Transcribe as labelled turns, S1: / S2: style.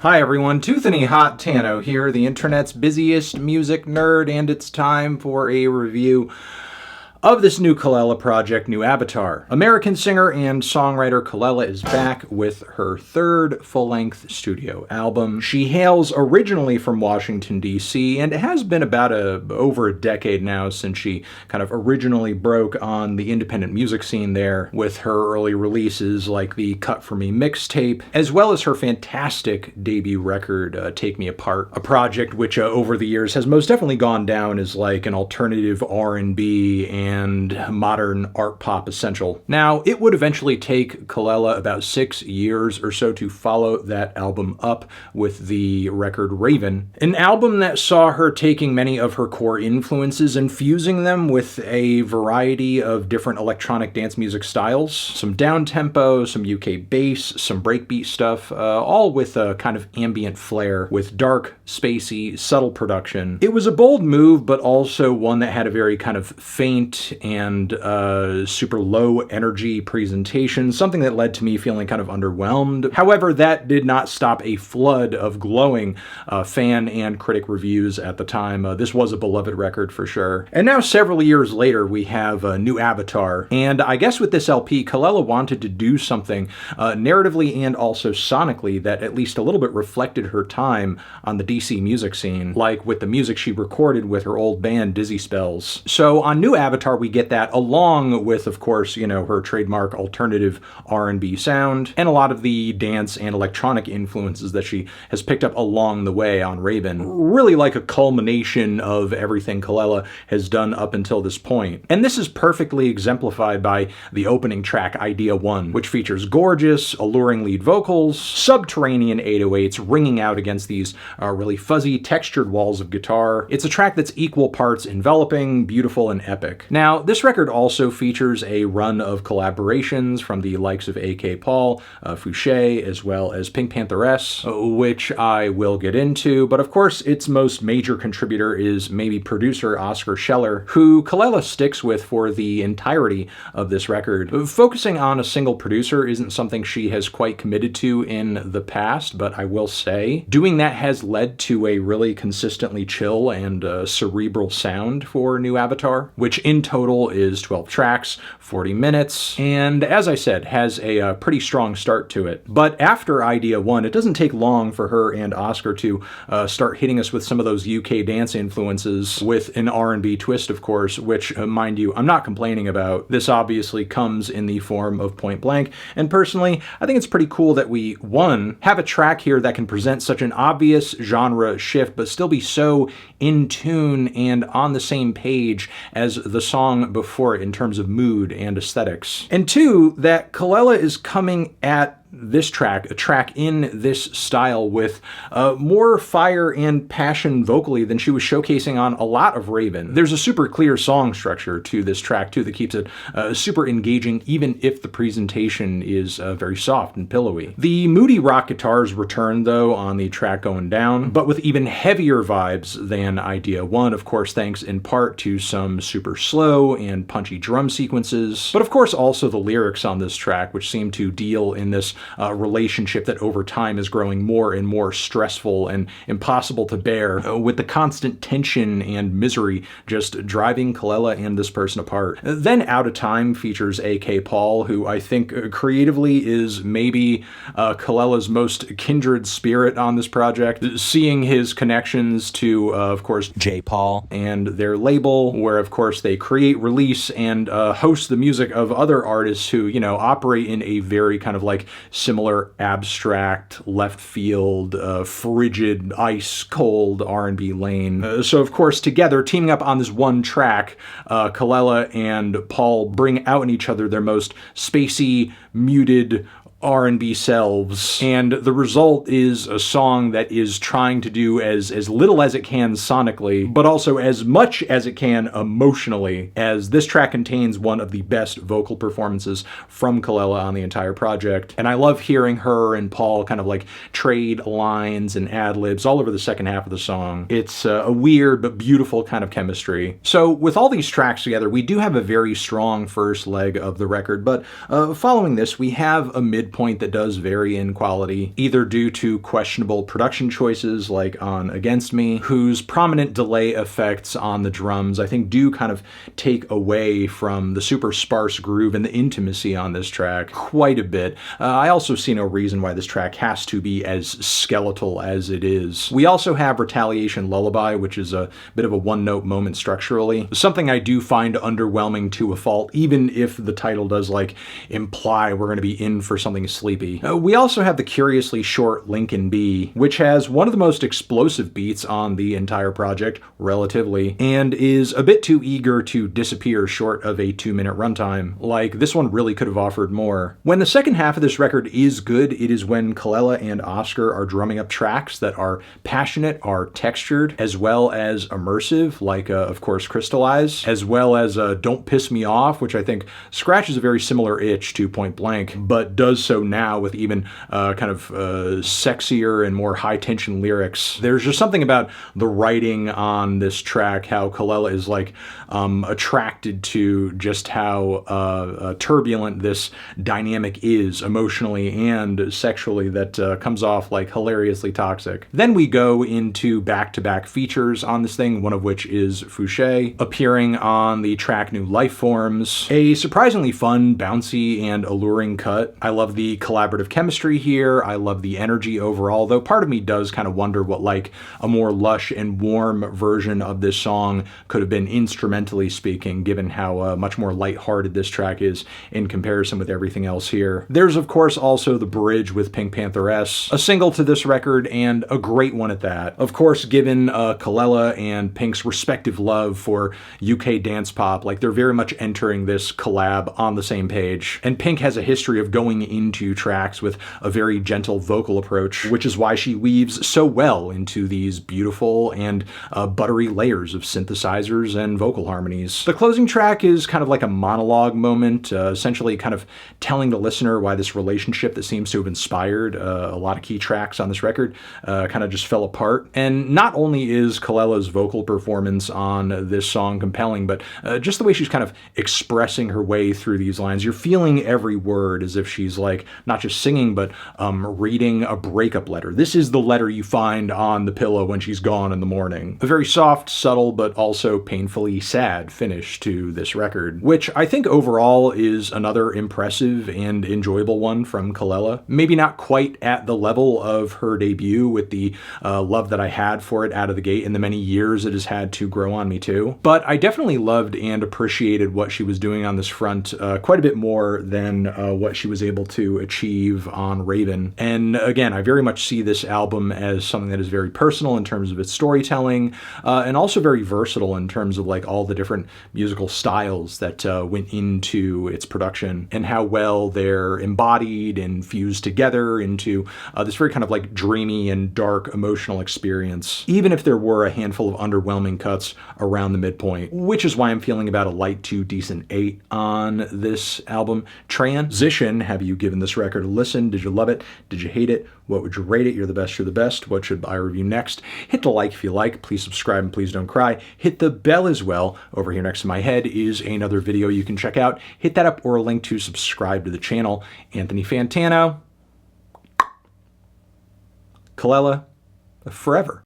S1: Hi everyone, Toothany Hot Tano here, the internet's busiest music nerd, and it's time for a review of this new Kelela project, New Avatar. American singer and songwriter Kelela is back with her third full-length studio album. She hails originally from Washington, D.C., and it has been about over a decade now since she kind of originally broke on the independent music scene there with her early releases like the Cut For Me mixtape, as well as her fantastic debut record, Take Me Apart, a project which over the years has most definitely gone down as like an alternative R&B and modern art pop essential. Now, it would eventually take Kelela about 6 years or so to follow that album up with the record Raven, an album that saw her taking many of her core influences and fusing them with a variety of different electronic dance music styles, some down-tempo, some UK bass, some breakbeat stuff, all with a kind of ambient flair with dark, spacey, subtle production. It was a bold move, but also one that had a very kind of faint and super low energy presentation, something that led to me feeling kind of underwhelmed. However, that did not stop a flood of glowing fan and critic reviews at the time. This was a beloved record for sure. And now several years later, we have a New Avatar. And I guess with this LP, Kelela wanted to do something narratively and also sonically that at least a little bit reflected her time on the DC music scene, like with the music she recorded with her old band Dizzy Spells. So on New Avatar, we get that along with, of course, you know, her trademark alternative R&B sound and a lot of the dance and electronic influences that she has picked up along the way on Raven. Really like a culmination of everything Kelela has done up until this point. And this is perfectly exemplified by the opening track, Idea 1, which features gorgeous, alluring lead vocals, subterranean 808s ringing out against these really fuzzy, textured walls of guitar. It's a track that's equal parts enveloping, beautiful, and epic. Now, this record also features a run of collaborations from the likes of A.K. Paul, Fouché, as well as Pink Pantheress, which I will get into, but of course its most major contributor is maybe producer Oscar Scheller, who Kelela sticks with for the entirety of this record. Focusing on a single producer isn't something she has quite committed to in the past, but I will say doing that has led to a really consistently chill and cerebral sound for New Avatar, which in total is 12 tracks, 40 minutes, and as I said, has a pretty strong start to it. But after Idea 1, it doesn't take long for her and Oscar to start hitting us with some of those UK dance influences with an R&B twist, of course, which, mind you, I'm not complaining about. This obviously comes in the form of Point Blank, and personally, I think it's pretty cool that we, one, have a track here that can present such an obvious genre shift, but still be so in tune and on the same page as the song before it in terms of mood and aesthetics. And two, that Kelela is coming at this track, a track in this style with more fire and passion vocally than she was showcasing on a lot of Raven. There's a super clear song structure to this track too that keeps it super engaging even if the presentation is very soft and pillowy. The moody rock guitars return though on the track Going Down, but with even heavier vibes than Idea 1, of course thanks in part to some super slow and punchy drum sequences, but of course also the lyrics on this track, which seem to deal in this relationship that over time is growing more and more stressful and impossible to bear, with the constant tension and misery just driving Kelela and this person apart. Then Out of Time features A.K. Paul, who I think creatively is maybe Kelela's most kindred spirit on this project, seeing his connections to, of course, J. Paul and their label, where of course they create, release, and host the music of other artists who, you know, operate in a very kind of like similar abstract, left field, frigid, ice cold R&B lane. So of course together, teaming up on this one track, Kelela and Paul bring out in each other their most spacey, muted, R&B selves, and the result is a song that is trying to do as little as it can sonically, but also as much as it can emotionally, as this track contains one of the best vocal performances from Kelela on the entire project. And I love hearing her and Paul kind of like trade lines and ad-libs all over the second half of the song. It's a weird but beautiful kind of chemistry. So with all these tracks together, we do have a very strong first leg of the record, but following this, we have a mid midpoint that does vary in quality, either due to questionable production choices like on Against Me, whose prominent delay effects on the drums I think do kind of take away from the super sparse groove and the intimacy on this track quite a bit. I also see no reason why this track has to be as skeletal as it is. We also have Retaliation Lullaby, which is a bit of a one-note moment structurally, something I do find underwhelming to a fault, even if the title does like imply we're going to be in for something sleepy. We also have the curiously short Lincoln B, which has one of the most explosive beats on the entire project, relatively, and is a bit too eager to disappear short of a 2-minute runtime. Like, this one really could have offered more. When the second half of this record is good, it is when Kelela and Oscar are drumming up tracks that are passionate, are textured, as well as immersive, like, of course, Crystallize, as well as Don't Piss Me Off, which I think scratches a very similar itch to Point Blank, but does so now with even kind of sexier and more high-tension lyrics. There's just something about the writing on this track, how Kelela is like attracted to just how turbulent this dynamic is emotionally and sexually, that comes off like hilariously toxic. Then we go into back-to-back features on this thing, one of which is Fouché, appearing on the track New Life Forms. A surprisingly fun, bouncy, and alluring cut. I love the collaborative chemistry here. I love the energy overall, though part of me does kind of wonder what like a more lush and warm version of this song could have been instrumentally speaking, given how much more lighthearted this track is in comparison with everything else here. There's of course also the bridge with Pink Pantheress, a single to this record and a great one at that. Of course, given Kelela and Pink's respective love for UK dance pop, like they're very much entering this collab on the same page. And Pink has a history of going into tracks with a very gentle vocal approach, which is why she weaves so well into these beautiful and buttery layers of synthesizers and vocal harmonies. The closing track is kind of like a monologue moment, essentially kind of telling the listener why this relationship that seems to have inspired a lot of key tracks on this record kind of just fell apart. And not only is Kelela's vocal performance on this song compelling, but just the way she's kind of expressing her way through these lines. You're feeling every word as if she's like not just singing, but reading a breakup letter. This is the letter you find on the pillow when she's gone in the morning. A very soft, subtle, but also painfully sad finish to this record, which I think overall is another impressive and enjoyable one from Kelela. Maybe not quite at the level of her debut with the love that I had for it out of the gate in the many years it has had to grow on me too, but I definitely loved and appreciated what she was doing on this front quite a bit more than what she was able to achieve on Raven. And again, I very much see this album as something that is very personal in terms of its storytelling, and also very versatile in terms of like all the different musical styles that went into its production and how well they're embodied and fused together into this very kind of like dreamy and dark emotional experience, even if there were a handful of underwhelming cuts around the midpoint, which is why I'm feeling about a light to decent 8 on this album. Transition, have you given this record a listen? Did you love it? Did you hate it? What would you rate it? You're the best, you're the best. What should I review next? Hit the like if you like. Please subscribe and please don't cry. Hit the bell as well. Over here next to my head is another video you can check out. Hit that up or a link to subscribe to the channel. Anthony Fantano, Kelela, forever.